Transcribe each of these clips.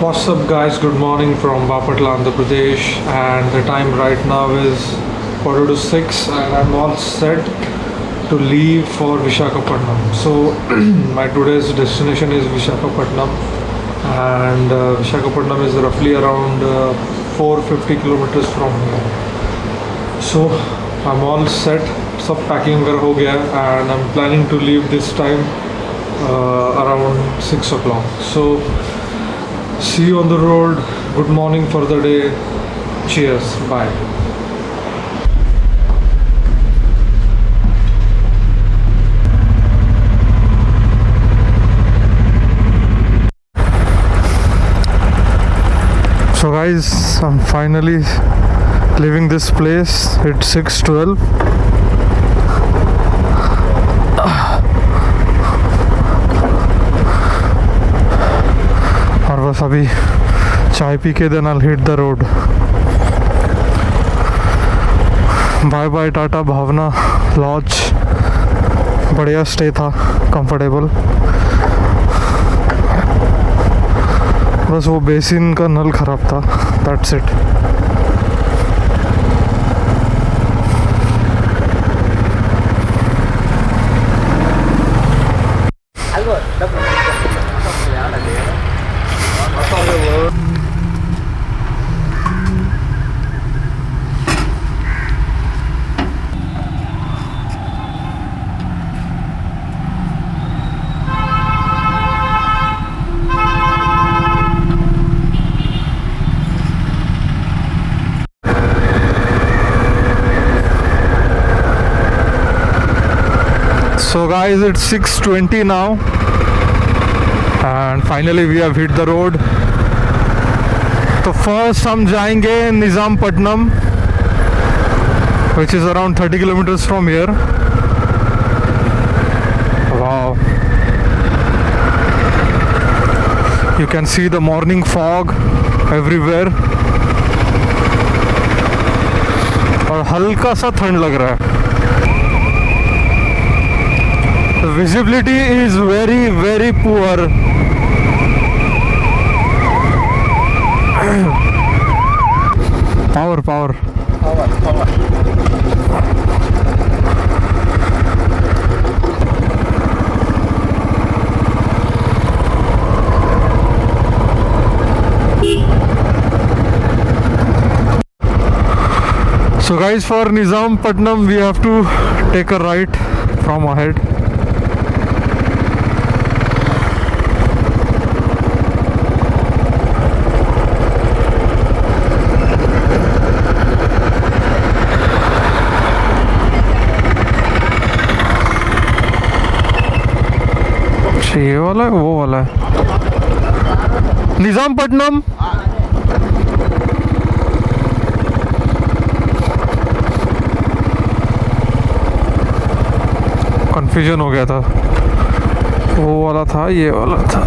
What's up, guys? Good morning from Bapatla, Andhra Pradesh, and the time right now is quarter to 6, and I'm all set to leave for Vishakhapatnam. So, my today's destination is Vishakhapatnam, and Vishakhapatnam is roughly around 450 kilometers from here. So, I'm all set. सब packing वगैरह हो गया and I'm planning to leave this time around 6 o'clock. So, see you on the road. Good morning for the day. Cheers. Bye. So guys, I'm finally leaving this place. It's 6:12. और बस अभी चाय पी के then I'll hit the road. Bye bye टाटा Bhavna lodge. बढ़िया stay था, comfortable. बस वो बेसिन का नल खराब था. That's it. So guys, it's 6:20 now and finally we have hit the road. तो first हम जाएंगे Nizampatnam, which is around 30 kilometers from here. Wow, you can see the morning fog everywhere और हल्का सा ठंड लग रहा है. The visibility is very poor. Power. So guys, for Nizampatnam we have to take a right from ahead. ये वाला है, वो वाला है निज़ामपट्टनम. कंफ्यूजन हो गया था, वो वाला था, ये वाला था.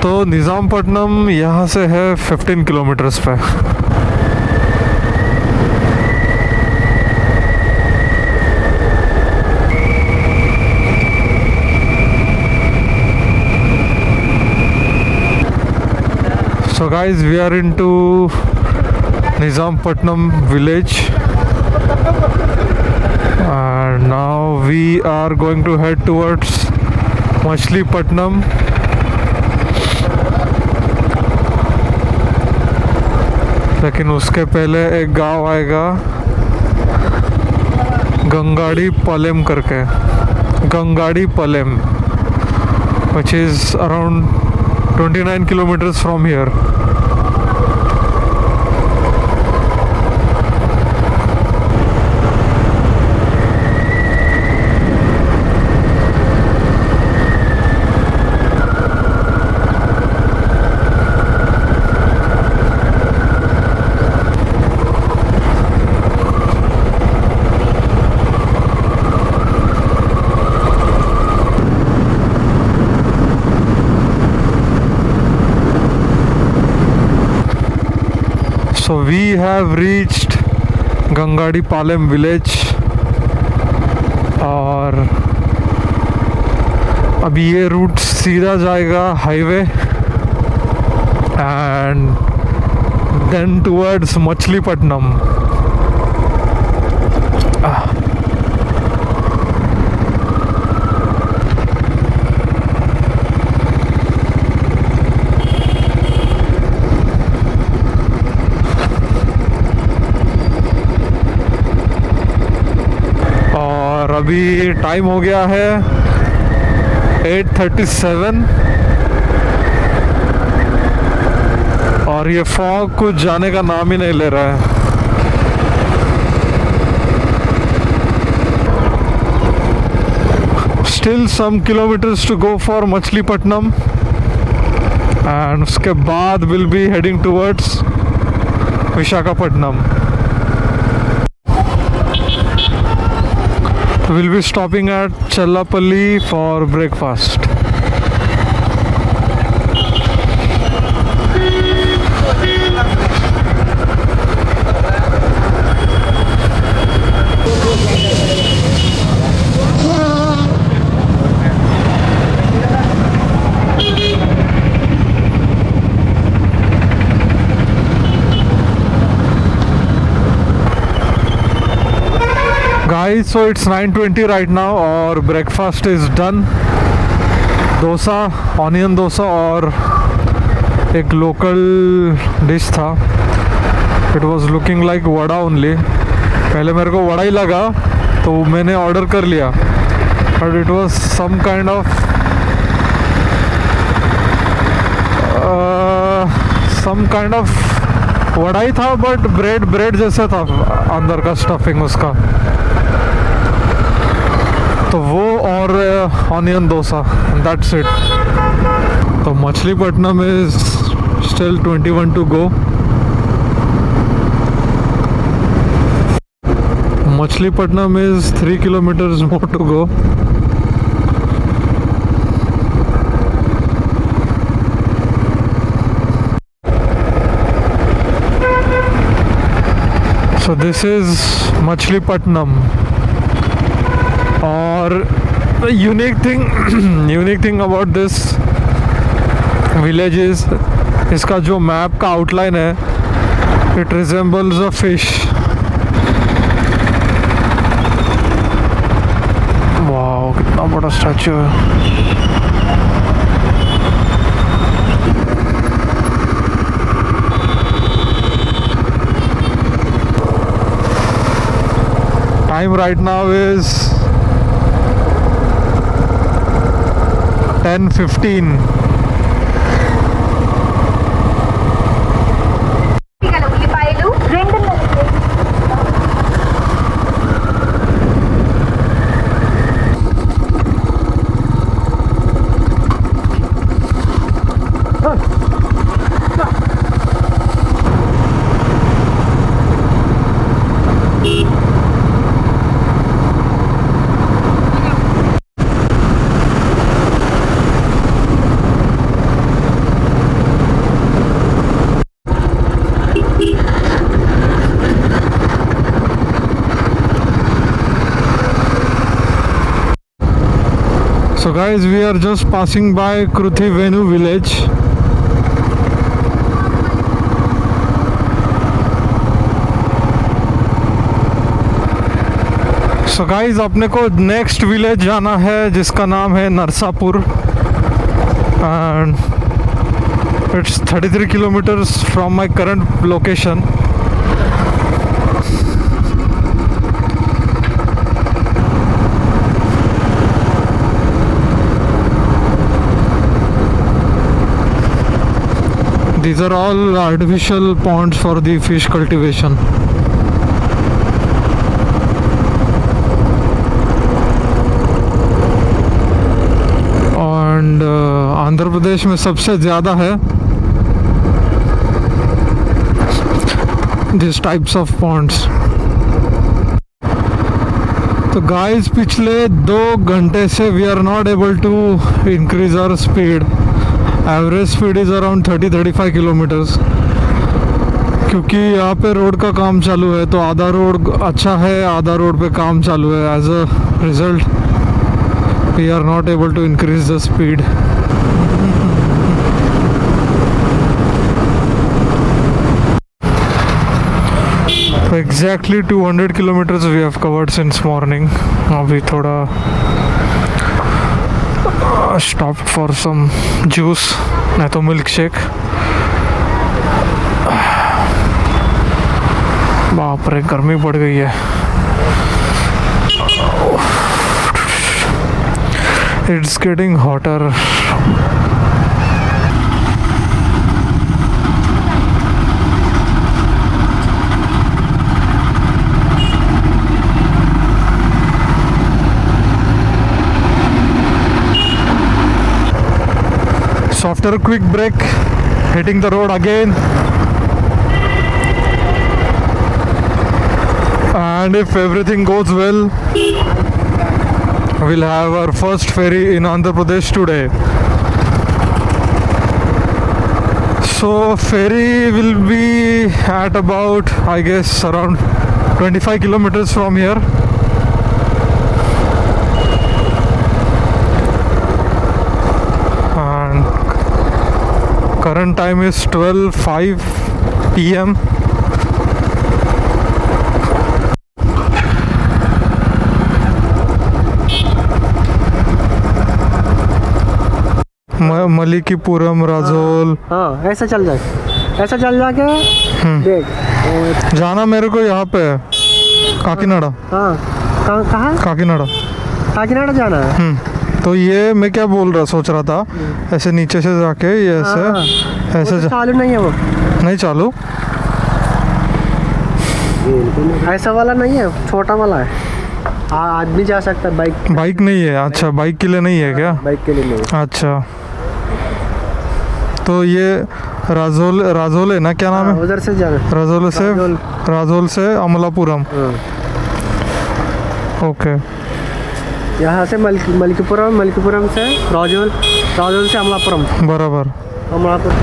तो निज़ामपट्टनम यहाँ से है 15 किलोमीटर्स पे. So guys, we are into Nizampatnam village and now we are going to head towards Machilipatnam. लेकिन उसके पहले एक गांव आएगा गंगाड़ी पालेम करके. गंगाड़ी Palem, which is around 29 kilometers from here. So we have reached Gangadi Palem village और अभी ये रूट सीधा जाएगा highway and then towards Machilipatnam. और अभी टाइम हो गया है 8:37 और ये फॉग कुछ जाने का नाम ही नहीं ले रहा है. Still some kilometres to go for Machilipatnam and उसके बाद will be heading towards Visakhapatnam. We'll be stopping at Chellapalli for breakfast. Guys, so it's 9:20 right now और breakfast is done. Dosa, onion dosa और एक लोकल डिश था. It was looking like vada only. पहले मेरे को वड़ा ही लगा तो मैंने ऑर्डर कर लिया, but it was some kind of vada ही था, बट ब्रेड जैसा था अंदर का स्टफिंग उसका. तो वो और ऑनियन डोसा, दैट्स इट. तो Machilipatnam is still 21 to go. Machilipatnam is 3 kilometers more to go. So this is Machilipatnam. और unique thing about this village is इसका जो मैप का आउटलाइन है, it resembles a fish. Wow, कितना बड़ा स्टैचू है. Time right now is 10:15. So guys, we are just passing by Kruthivenu village. So guys, अपने को नेक्स्ट विलेज जाना है जिसका नाम है Narsapur and it's 33 kilometers from my current location. These are all artificial ponds for the fish cultivation. And Andhra Pradesh में सबसे ज़्यादा है these types of ponds. तो गाइस, पिछले 2 घंटे से we are not able to increase our speed. Average speed is around 30-35 kilometres. क्योंकि यहाँ पे रोड का काम चालू है, तो आधा रोड अच्छा है, आधा रोड पे काम चालू है. As a result we are not able to increase the speed. So exactly 200 kilometers we have covered since morning. अभी थोड़ा stopped for some juice, नहीं तो milk shake. बाप रे गर्मी बढ़ गई है. It's getting hotter. So after a quick break, hitting the road again, and if everything goes well, we'll have our first ferry in Andhra Pradesh today. So ferry will be at about, I guess, around 25 kilometers from here. And current time is 12:05 p.m. मलिकीपुरम Rajol. हाँ ऐसा चल जाए, ऐसा चल जाके देख जाना मेरे को यहाँ पे काकीनाडा. हाँ कहाँ काकीनाडा. काकीनाडा जाना है. तो ये मैं क्या बोल रहा सोच रहा था, ऐसे नीचे से जाके ये ऐसे ऐसे चालू नहीं है वो, नहीं चालू, ऐसा वाला नहीं है, छोटा वाला है. आदमी जा सकता है, बाइक नहीं है. अच्छा बाइक के लिए नहीं है क्या? बाइक के लिए नहीं. अच्छा तो ये राजोल है ना, क्या नाम है? उधर से जाना, राजोल से अमलापुरम. ओके. यहाँ से मलिकीपुरम से राजोल से अमलापुरम. बराबर. अमलापुरम.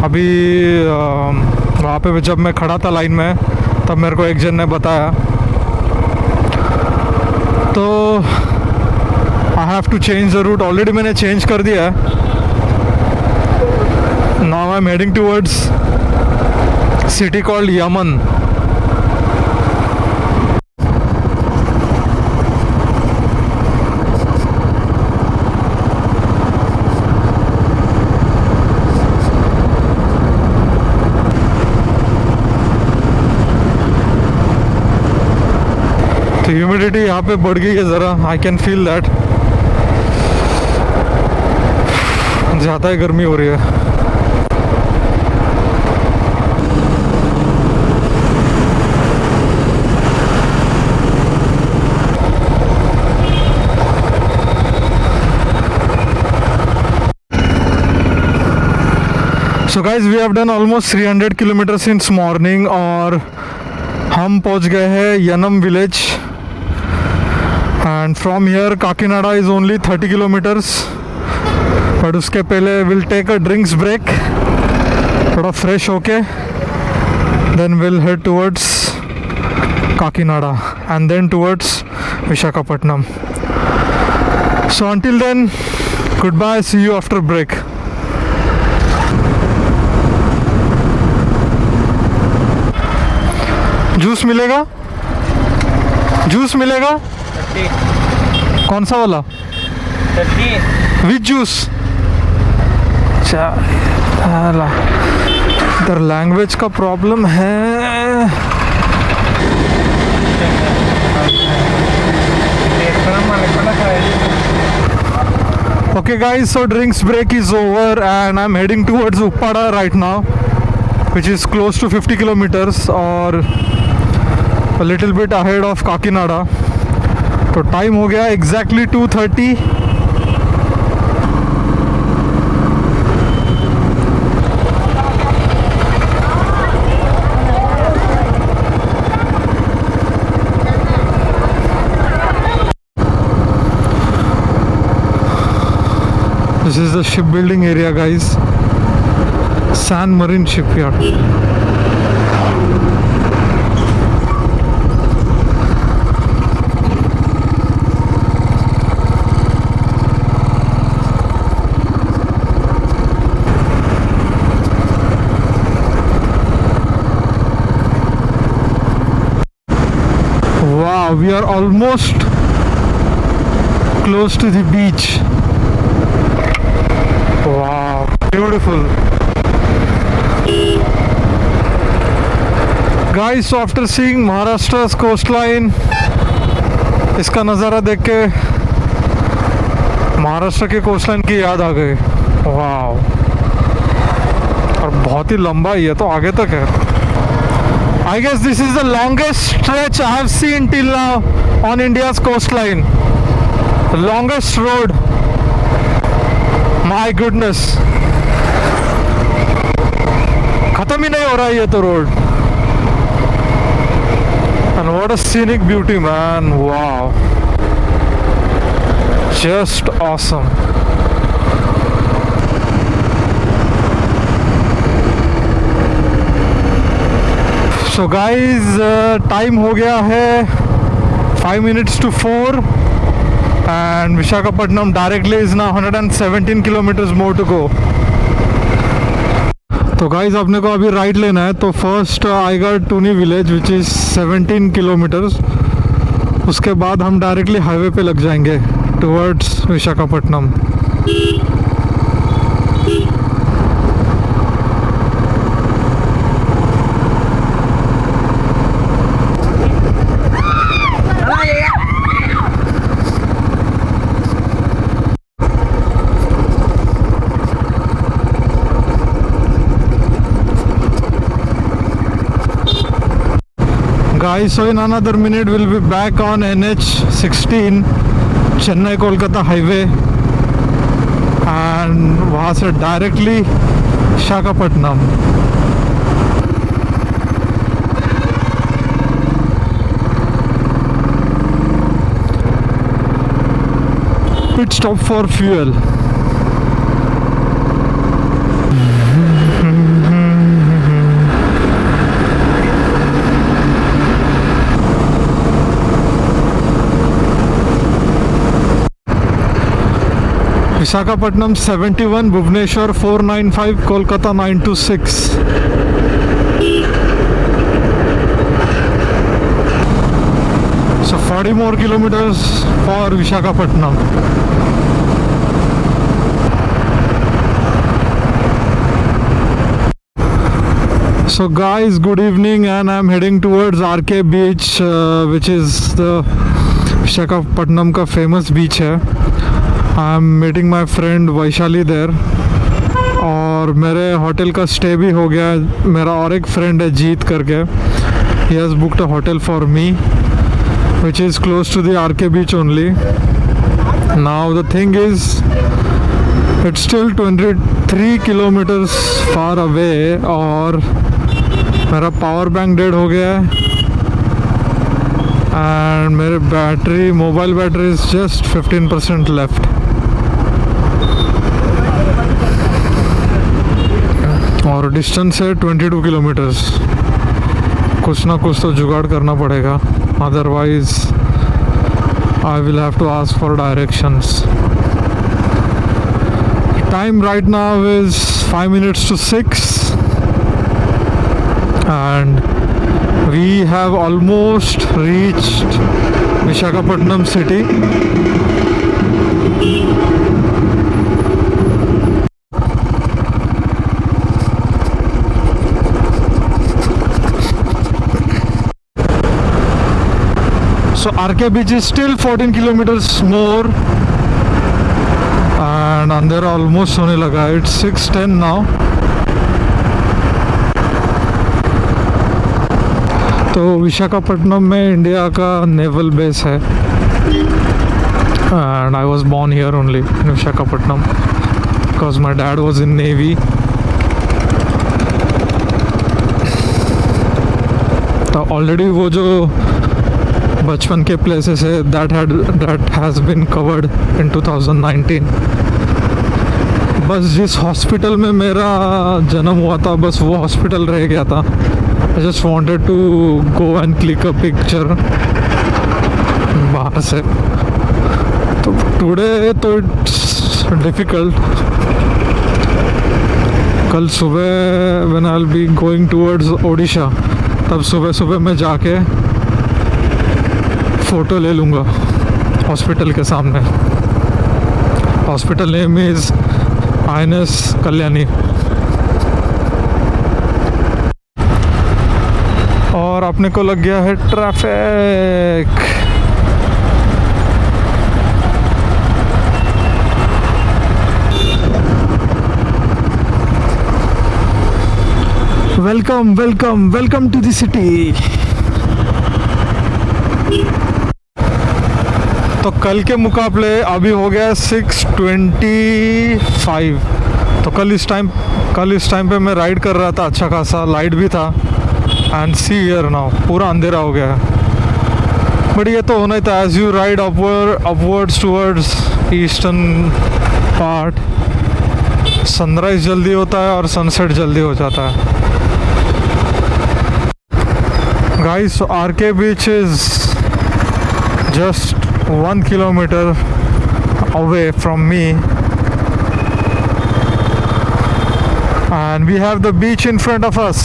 अभी वहाँ पे जब मैं खड़ा था लाइन में, तब मेरे को एक जन ने बताया, तो I have to change the route. Already मैंने चेंज कर दिया है. Now I am heading towards city called Yanam. तो ह्यूमिडिटी यहाँ पे बढ़ गई है ज़रा. I can feel that. ज़्यादा ही गर्मी हो रही है. So guys we have done almost 300 kilometre since morning और हम पहुँच गए हैं Yanam village. And from here Kakinada is only 30 kilometres. But उसके पहले will take a drinks break, थोड़ा फ्रेश होके then will head towards Kakinada and then towards Visakhapatnam. So until then goodbye, see you after break. Juice मिलेगा? Juice मिलेगा? कौन सा वाला? Which juice? इधर लैंग्वेज का प्रॉब्लम है. Okay guys, so drinks break is over and I'm heading towards Uppada right now, which is close to 50 kilometers or a little bit ahead of Kakinada. तो time हो गया exactly 2:30. This is the shipbuilding area, guys. San Marine Shipyard. Wow, we are almost close to the beach. Wow, beautiful. Guys, so after seeing Maharashtra's coastline, इसका नज़ारा देख के महाराष्ट्र के coastline की याद आ गई. वाव, और बहुत ही लंबा ही है, तो आगे तक है. I guess this is the longest stretch I have seen till now on India's coastline. The longest road. My goodness. खत्म ही नहीं हो रहा ये तो road. And what a scenic beauty, man. Wow. Just awesome. So guys, time हो गया है 5 minutes to 4 and Visakhapatnam directly is now 117 kilometers more to go. तो गाइज अपने को अभी राइट लेना है. तो फर्स्ट आएगा टूनी विलेज विच इज़ 17 किलोमीटर्स. उसके बाद हम डायरेक्टली हाईवे पे लग जाएंगे towards Visakhapatnam. Guys, so in another minute we'll be back on NH16 Chennai Kolkata highway and वहाँ से directly Visakhapatnam. Pit stop for fuel. Visakhapatnam 71, Bhubaneswar 495, Kolkata 926. So 40 more kilometers for Visakhapatnam. So guys, good evening, and I'm heading towards RK Beach, which is the Visakhapatnam का famous beach है. I am meeting my friend Vaishali there, और मेरे hotel का stay भी हो गया. मेरा और एक फ्रेंड है जीत करके, he has booked a hotel for me which is close to the RK beach only. Now the thing is it's still 23 kilometres far away, और मेरा पावर बैंक डेड हो गया है एंड मेरे battery mobile battery is just 15% left. और distance है 22 kilometres. कुछ ना कुछ तो जुगाड़ करना पड़ेगा, otherwise I will have to ask for directions. Time right now is 5 minutes to 6 and we have almost reached Visakhapatnam city. So RK Beach is still 14 kilometers more and अंधेरा almost होने लगा. It's 6:10 now. तो विशाखापट्टनम में India का naval base है and I was born here only in Visakhapatnam because my dad was in Navy. तो already वो जो बचपन के प्लेसेस है that has been covered in 2019. बस जिस हॉस्पिटल में मेरा जन्म हुआ था बस वो हॉस्पिटल रह गया था. I just wanted to go and click a picture बाहर से. तो टुडे तो इट्स डिफ़िकल्ट. कल सुबह when I will be going towards Odisha तब सुबह सुबह मैं जाके फ़ोटो ले लूँगा हॉस्पिटल के सामने. Hospital name is INS Kalyani. और अपने को लग गया है traffic. Welcome welcome welcome to the city. तो कल के मुकाबले अभी हो गया 6:25. तो कल इस टाइम पे मैं राइड कर रहा था, अच्छा खासा लाइट भी था. एंड सी हियर नाउ पूरा अंधेरा हो गया है. बट ये तो होना ही था. As you ride upwards towards eastern part sunrise जल्दी होता है और सनसेट जल्दी हो जाता है. Guys, RK beach is just 1 kilometer away from me, and we have the beach in front of us.